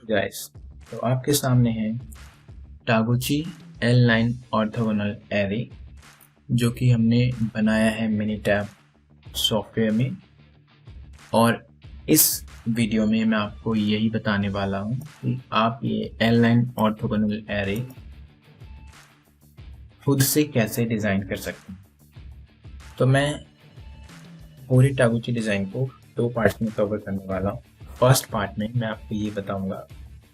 Guys, तो आपके सामने है टागुची L9 ऑर्थोगोनल एरे जो कि हमने बनाया है मिनीटैब सॉफ्टवेयर में। और इस वीडियो में मैं आपको यही बताने वाला हूँ कि आप ये L9 ऑर्थोगोनल एरे खुद से कैसे डिज़ाइन कर सकते हैं। तो मैं पूरी टागुची डिज़ाइन को 2 पार्ट्स में कवर करने वाला हूँ। फर्स्ट पार्ट में मैं आपको ये बताऊंगा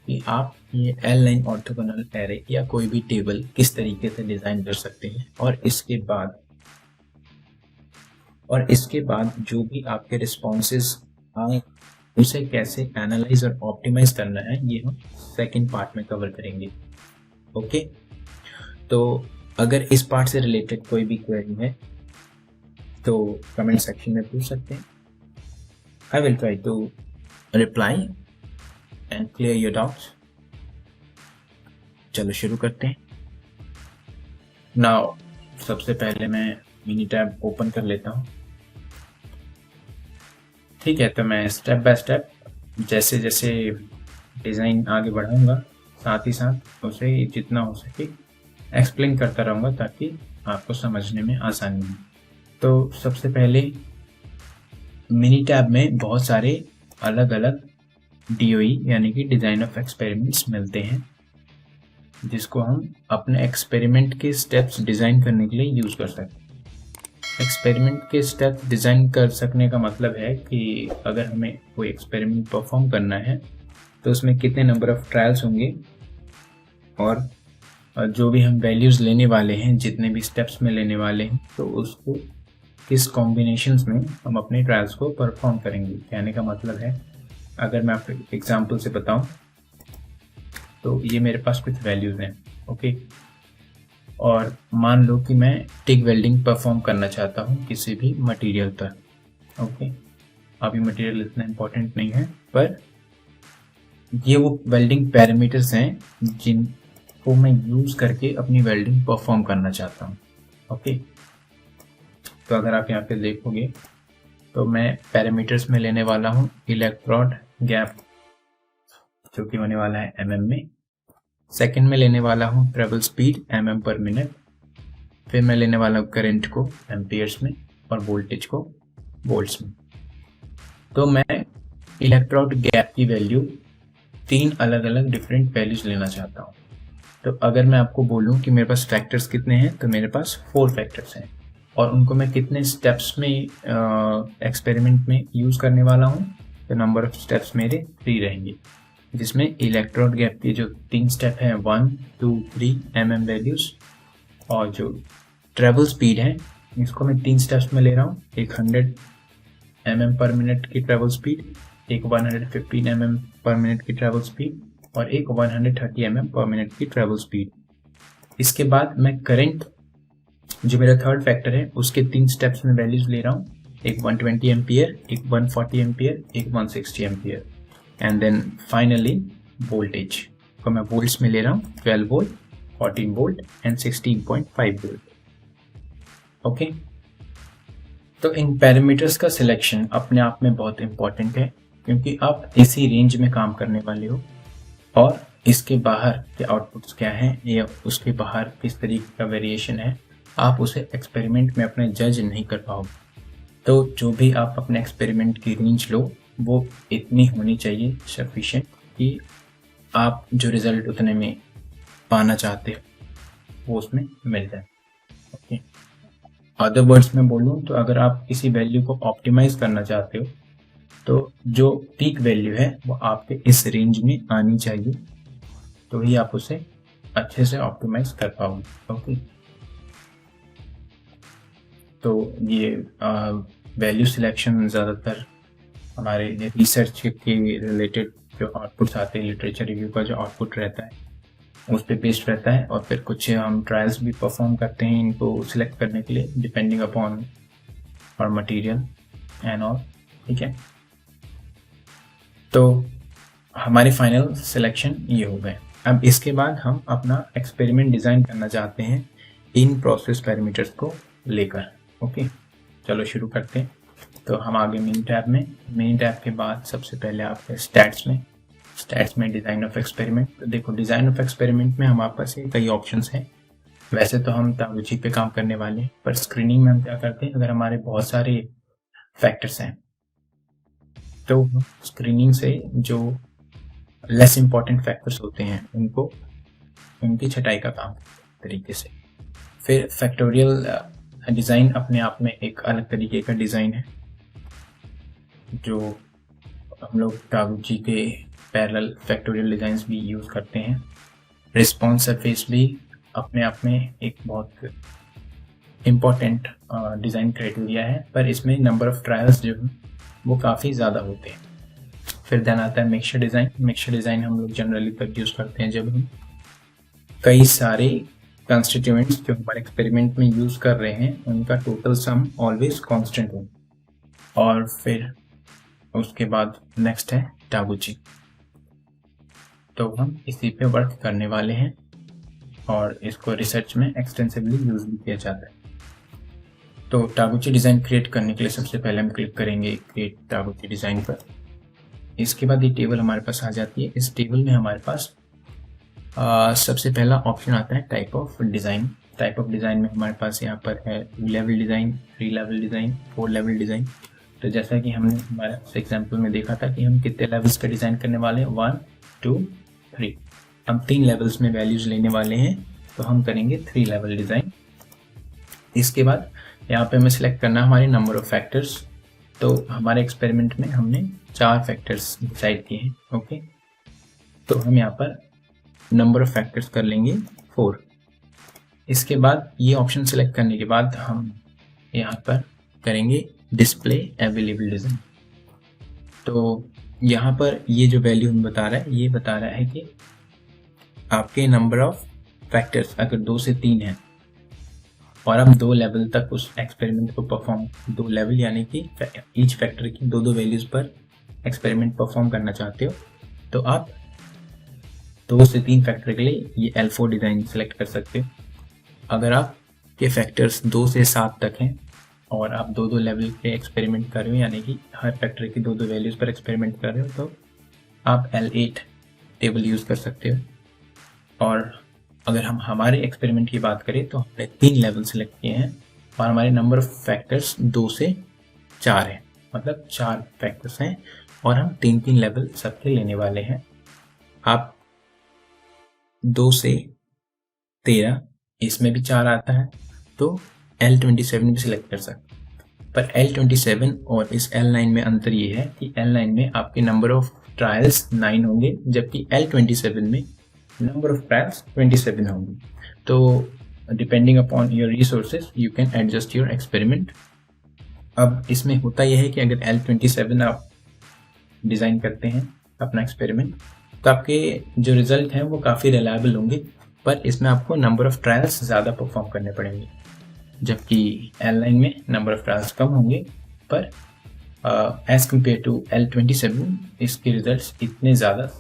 कि आप ये L9 ऑर्थोगोनल एरे या कोई भी टेबल किस तरीके से डिज़ाइन कर सकते हैं, और इसके बाद जो भी आपके रिस्पॉन्सेज आए उसे कैसे एनालाइज और ऑप्टिमाइज करना है, ये हम सेकंड पार्ट में कवर करेंगे। ओके, तो अगर इस पार्ट से रिलेटेड कोई भी क्वेरी है तो कमेंट सेक्शन में पूछ सकते हैं। I will try to reply and clear your doubts. चलो शुरू करते हैं। नाउ सबसे पहले मैं मिनीटैब ओपन कर लेता हूँ। ठीक है, तो मैं स्टेप बाय स्टेप जैसे जैसे डिज़ाइन आगे बढ़ाऊंगा साथ ही साथ उसे जितना हो सके एक्सप्लेन करता रहूँगा ताकि आपको समझने में आसानी हो। तो सबसे पहले मिनीटैब में बहुत सारे अलग अलग DOE यानी कि डिज़ाइन ऑफ एक्सपेरिमेंट्स मिलते हैं, जिसको हम अपने एक्सपेरिमेंट के स्टेप्स डिज़ाइन करने के लिए यूज़ कर सकते हैं। एक्सपेरिमेंट के स्टेप्स डिज़ाइन कर सकने का मतलब है कि अगर हमें कोई एक्सपेरिमेंट परफॉर्म करना है तो उसमें कितने नंबर ऑफ ट्रायल्स होंगे, और जो भी हम वैल्यूज़ लेने वाले हैं, जितने भी स्टेप्स में लेने वाले हैं, तो उसको किस कॉम्बिनेशंस में हम अपने ट्रायल्स को परफॉर्म करेंगे। कहने का मतलब है, अगर मैं आपको एग्जांपल से बताऊं तो ये मेरे पास कुछ वैल्यूज़ हैं। ओके, और मान लो कि मैं टिक वेल्डिंग परफॉर्म करना चाहता हूँ किसी भी मटेरियल पर। ओके, अभी मटेरियल इतना इम्पोर्टेंट नहीं है, पर ये वो वेल्डिंग पैरामीटर्स हैं जिनको मैं यूज़ करके अपनी वेल्डिंग परफॉर्म करना चाहता हूँ। ओके, तो अगर आप यहाँ पे देखोगे तो मैं पैरामीटर्स में लेने वाला हूँ इलेक्ट्रोड गैप, जो कि होने वाला है mm में। सेकंड में लेने वाला हूँ ट्रेवल स्पीड mm पर मिनट। फिर मैं लेने वाला हूँ करंट को एम्पियर्स में और वोल्टेज को वोल्ट्स में। तो मैं इलेक्ट्रोड गैप की वैल्यू 3 अलग अलग डिफरेंट वैल्यूज लेना चाहता हूँ। तो अगर मैं आपको बोलूँ कि मेरे पास फैक्टर्स कितने हैं, तो मेरे पास 4 फैक्टर्स हैं, और उनको मैं कितने स्टेप्स में एक्सपेरिमेंट में यूज़ करने वाला हूँ, तो नंबर ऑफ स्टेप्स मेरे 3 रहेंगे, जिसमें इलेक्ट्रोड गैप के जो 3 स्टेप हैं 1, 2, 3 mm वैल्यूज़, और जो ट्रेवल स्पीड है इसको मैं 3 स्टेप्स में ले रहा हूँ। एक 100 mm पर मिनट की ट्रेवल स्पीड, एक 115 mm पर मिनट की ट्रेवल स्पीड, और एक 130 mm पर मिनट की ट्रेवल स्पीड। इसके बाद मैं करंट, जो मेरा थर्ड फैक्टर है, उसके 3 स्टेप्स में वैल्यूज ले रहा हूँ। एक 120 एम्पियर, एक 140 एम्पियर, एक 160 ampere. And then finally voltage को मैं वोल्ट्स में ले रहा हूँ, 12 volt, 14 volt and 16.5 volt. Okay, तो इन पैरामीटर्स का सिलेक्शन अपने आप में बहुत इंपॉर्टेंट है, क्योंकि आप इसी रेंज में काम करने वाले हो, और इसके बाहर के आउटपुट्स क्या हैं या उसके बाहर किस तरीके का वेरिएशन है, आप उसे एक्सपेरिमेंट में अपने जज नहीं कर पाओगे। तो जो भी आप अपने एक्सपेरिमेंट की रेंज लो, वो इतनी होनी चाहिए सफिशिएंट कि आप जो रिज़ल्ट उतने में पाना चाहते हो वो उसमें मिल जाए। ओके, अदर वर्ड्स में बोलूँ तो अगर आप किसी वैल्यू को ऑप्टिमाइज करना चाहते हो, तो जो पीक वैल्यू है वो आपके इस रेंज में आनी चाहिए, तो ही आप उसे अच्छे से ऑप्टिमाइज कर पाओगे। ओके, तो ये वैल्यू सिलेक्शन ज़्यादातर हमारे रिसर्च के रिलेटेड जो आउटपुट्स आते हैं, लिटरेचर रिव्यू का जो आउटपुट रहता है उस पर बेस्ड रहता है, और फिर कुछ हम ट्रायल्स भी परफॉर्म करते हैं इनको सिलेक्ट करने के लिए, डिपेंडिंग अपॉन और मटेरियल एंड ऑल। ठीक है, तो हमारी फाइनल सिलेक्शन ये हो गए। अब इसके बाद हम अपना एक्सपेरिमेंट डिज़ाइन करना चाहते हैं इन प्रोसेस पैरामीटर्स को लेकर। ओके, चलो शुरू करते हैं। तो हम आगे मिनी टैब के बाद सबसे पहले आप स्टैट्स में स्टैट्स में डिज़ाइन ऑफ एक्सपेरिमेंट। तो देखो डिज़ाइन ऑफ एक्सपेरिमेंट में हमारे पास कई ऑप्शंस हैं। वैसे तो हम ताबूची पे काम करने वाले हैं, पर स्क्रीनिंग में हम क्या करते हैं, अगर हमारे बहुत सारे फैक्टर्स हैं तो स्क्रीनिंग से जो लेस इम्पॉर्टेंट फैक्टर्स होते हैं उनको उनकी छटाई का काम तरीके से। फिर फैक्टोरियल डिज़ाइन अपने आप में एक अलग तरीके का डिज़ाइन है जो हम लोग ताबूची के पैरेलल फैक्टोरियल डिज़ाइंस भी यूज़ करते हैं। रिस्पॉन्स सरफेस भी अपने आप में एक बहुत इम्पॉर्टेंट डिज़ाइन क्राइटेरिया है, पर इसमें नंबर ऑफ़ ट्रायल्स जो हैं वो काफ़ी ज़्यादा होते हैं। फिर देन आता है मिक्सचर डिज़ाइन। मिक्सचर डिज़ाइन हम लोग जनरली तब यूज़ करते हैं जब हम कई सारे कंस्टिट्यूएंट्स जो हमारे एक्सपेरिमेंट में यूज़ कर रहे हैं उनका टोटल सम ऑलवेज कांस्टेंट हो। और फिर उसके बाद नेक्स्ट है ताबूची। तो हम इसी पे वर्क करने वाले हैं और इसको रिसर्च में एक्सटेंसिवली यूज़ भी किया जाता है। तो ताबूची डिज़ाइन क्रिएट करने के लिए सबसे पहले हम क्लिक करेंगे क्रिएट ताबूची डिज़ाइन पर। इसके बाद ये टेबल हमारे पास आ जाती है। इस टेबल में हमारे पास सबसे पहला ऑप्शन आता है type of design. Type of design में हमारे पास यहाँ पर है 2 level design, 3 level design, 4 level design. तो जैसा कि हमने हमारे एग्जाम्पल में देखा था कि हम कितने लेवल्स का डिज़ाइन करने वाले हैं, 1, 2, 3। हम 3 लेवल्स में वैल्यूज़ लेने वाले हैं, तो हम करेंगे 3 लेवल डिज़ाइन। इसके बाद यहाँ पे हमें सेलेक्ट करना है हमारे नंबर ऑफ फैक्टर्स। तो हमारे एक्सपेरिमेंट में हमने 4 फैक्टर्स डिसाइड किए हैं। ओके, तो हम यहाँ पर नंबर ऑफ फैक्टर्स कर लेंगे 4। इसके बाद ये ऑप्शन सेलेक्ट करने के बाद हम यहाँ पर करेंगे डिस्प्ले अवेलेबल डिज़ाइन। तो यहाँ पर ये जो वैल्यू हमें बता रहा है, ये बता रहा है कि आपके नंबर ऑफ फैक्टर्स अगर 2 से 3 हैं और आप 2 लेवल तक उस एक्सपेरिमेंट को परफॉर्म, 2 लेवल यानी कि ईच फैक्टर की 2 वैल्यूज़ पर एक्सपेरिमेंट परफॉर्म करना चाहते हो, तो आप 2 से 3 फैक्टर के लिए ये L4 डिज़ाइन सेलेक्ट कर सकते हो। अगर आप के फैक्टर्स 2 से 7 तक हैं और आप 2 लेवल पे एक्सपेरिमेंट कर रहे हो, यानी कि हर फैक्टर की 2 वैल्यूज़ पर एक्सपेरिमेंट कर रहे हो, तो आप L8 टेबल यूज़ कर सकते हो। और अगर हम हमारे एक्सपेरिमेंट की बात करें तो हमने 3 लेवल सेलेक्ट किए हैं और हमारे नंबर ऑफ फैक्टर्स 2 से 4 हैं, मतलब 4 फैक्टर्स हैं और हम 3 लेवल सबके लेने वाले हैं। आप 2 से 13, इसमें भी 4 आता है, तो L27 भी सिलेक्ट कर सकते हैं। पर L27 और इस L9 में अंतर ये है कि L9 में आपके नंबर ऑफ ट्रायल्स 9 होंगे, जबकि L27 में नंबर ऑफ ट्रायल्स 27 होंगे। तो depending upon your resources you can adjust your experiment. अब इसमें होता यह है कि अगर L27 आप डिज़ाइन करते हैं अपना एक्सपेरिमेंट, तो आपके जो रिज़ल्ट हैं वो काफ़ी रिलायबल होंगे, पर इसमें आपको नंबर ऑफ ट्रायल्स ज़्यादा परफॉर्म करने पड़ेंगे। जबकि L9 में नंबर ऑफ ट्रायल्स कम होंगे, पर एज़ कम्पेयर टू L27 इसके रिजल्ट्स इतने ज़्यादा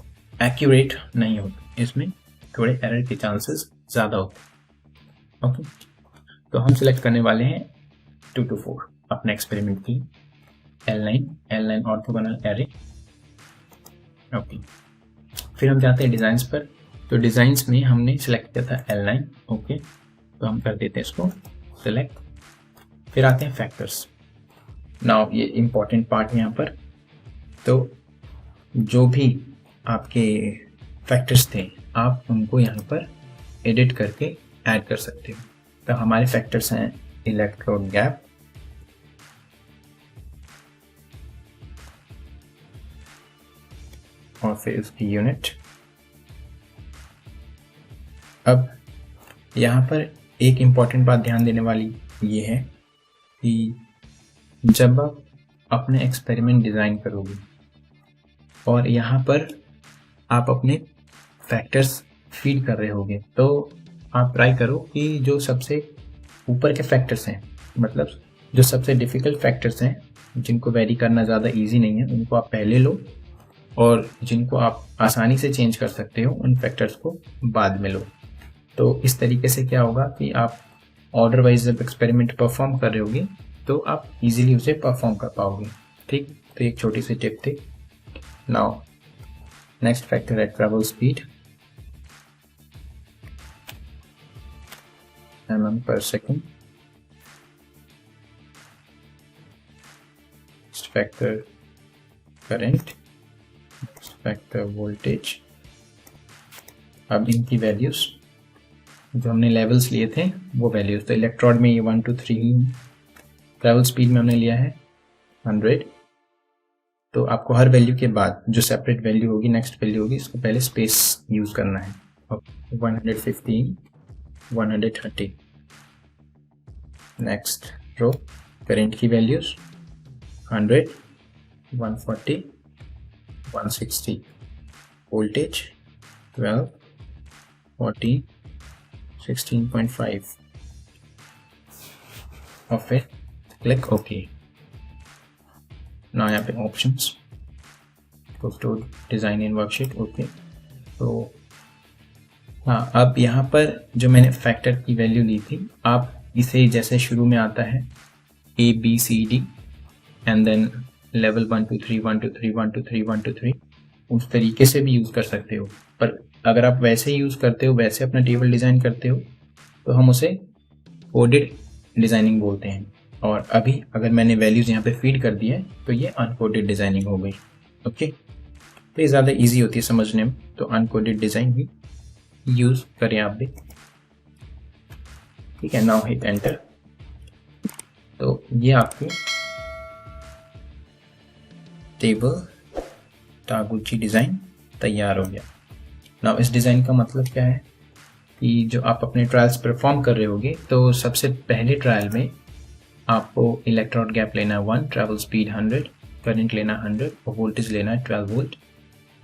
एक्यूरेट नहीं होते, इसमें थोड़े एरर के चांसेस ज़्यादा होते हैं। ओके, तो हम सिलेक्ट करने वाले हैं 2 to 4 अपने एक्सपेरिमेंट की L9 ऑर्थोगोनल एरे। ओके, फिर हम जाते हैं डिज़ाइंस पर। तो डिज़ाइंस में हमने सेलेक्ट किया था L9। ओके, तो हम कर देते हैं इसको सेलेक्ट। फिर आते हैं फैक्टर्स। नाउ ये इम्पॉर्टेंट पार्ट है यहाँ पर। तो जो भी आपके फैक्टर्स थे आप उनको यहाँ पर एडिट करके ऐड कर सकते हो। तो हमारे फैक्टर्स हैं इलेक्ट्रोड गैप, और फिर उसकी यूनिट। अब यहाँ पर एक इम्पॉर्टेंट बात ध्यान देने वाली ये है कि जब आप अपने एक्सपेरिमेंट डिज़ाइन करोगे और यहाँ पर आप अपने फैक्टर्स फीड कर रहे होगे, तो आप ट्राई करो कि जो सबसे ऊपर के फैक्टर्स हैं, मतलब जो सबसे डिफ़िकल्ट फैक्टर्स हैं, जिनको वेरी करना ज़्यादा इजी नहीं है, उनको आप पहले लो, और जिनको आप आसानी से चेंज कर सकते हो उन फैक्टर्स को बाद में लो। तो इस तरीके से क्या होगा कि आप ऑर्डर वाइज जब एक्सपेरिमेंट परफॉर्म कर रहे होगे तो आप इजीली उसे परफॉर्म कर पाओगे। ठीक, तो एक छोटी सी टिप थी। Now next factor at travel speed, mm per second. Next factor current, next factor voltage. अब इनकी वैल्यूज जो हमने लेवल्स लिए थे वो वैल्यूज, तो इलेक्ट्रोड में ये 1 2 3, ट्रैवल स्पीड में हमने लिया है 100। तो आपको हर वैल्यू के बाद जो सेपरेट वैल्यू होगी, नेक्स्ट वैल्यू होगी, इसको पहले स्पेस यूज करना है। 115, 130। नेक्स्ट रो करंट की वैल्यूज 100, 140, 160। वोल्टेज 12, 14, 16.5 और फिर क्लिक ओके। ना यहाँ पे ऑप्शंस, तो डिज़ाइन इन वर्कशीट ओके। तो हाँ, अब यहाँ पर जो मैंने फैक्टर की वैल्यू ली थी, आप इसे जैसे शुरू में आता है ABCD एंड देन लेवल 1 2 3 1 2 3 1 2 3 1 2 3, उस तरीके से भी यूज़ कर सकते हो। पर अगर आप वैसे ही यूज़ करते हो, वैसे अपना टेबल डिज़ाइन करते हो, तो हम उसे कोडेड डिज़ाइनिंग बोलते हैं। और अभी अगर मैंने वैल्यूज़ यहाँ पे फीड कर दी है तो ये अनकोडेड डिज़ाइनिंग हो गई। ओके, तो ये ज़्यादा इजी होती है समझने में, तो अनकोडेड डिज़ाइन ही यूज़ करें आप भी। ठीक है, नाउ हिट एंटर। तो ये आपकी टेबल टागुची डिज़ाइन तैयार हो गया। नाउ इस डिज़ाइन का मतलब क्या है कि जो आप अपने ट्रायल्स परफॉर्म कर रहे होगे, तो सबसे पहले ट्रायल में आपको इलेक्ट्रोड गैप लेना है 1, ट्रैवल स्पीड 100, करंट लेना 100 और वोल्टेज लेना है 12 वोल्ट।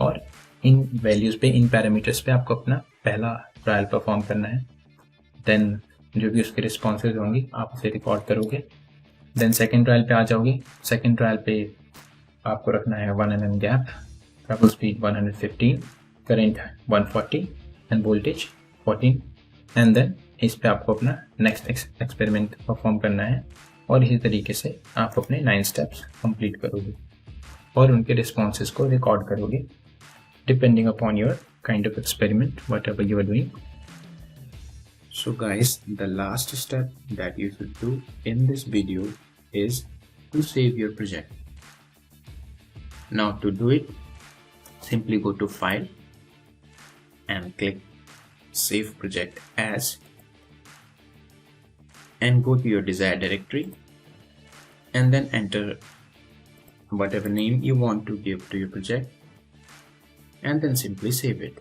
और इन वैल्यूज़ पे, इन पैरामीटर्स पे आपको अपना पहला ट्रायल परफॉर्म करना है। देन जो भी उसके रिस्पॉन्सेज होंगी आप उसे रिकॉर्ड करोगे। देन सेकेंड ट्रायल पे आ जाओगे। सेकेंड ट्रायल पे आपको रखना है 1 mm gap, travel speed 115, current 140 and voltage 14। And then इस पे आपको अपना नेक्स्ट एक्सपेरिमेंट परफॉर्म करना है और इसी तरीके से आप अपने 9 स्टेप्स कंप्लीट करोगे और उनके रिस्पॉन्सेज को रिकॉर्ड करोगे, depending upon your kind of experiment, whatever you are doing. So guys, the last step that you should do in this video is to save your project. Now to do it, simply go to File and click Save Project As, and go to your desired directory and then enter whatever name you want to give to your project and then simply save it.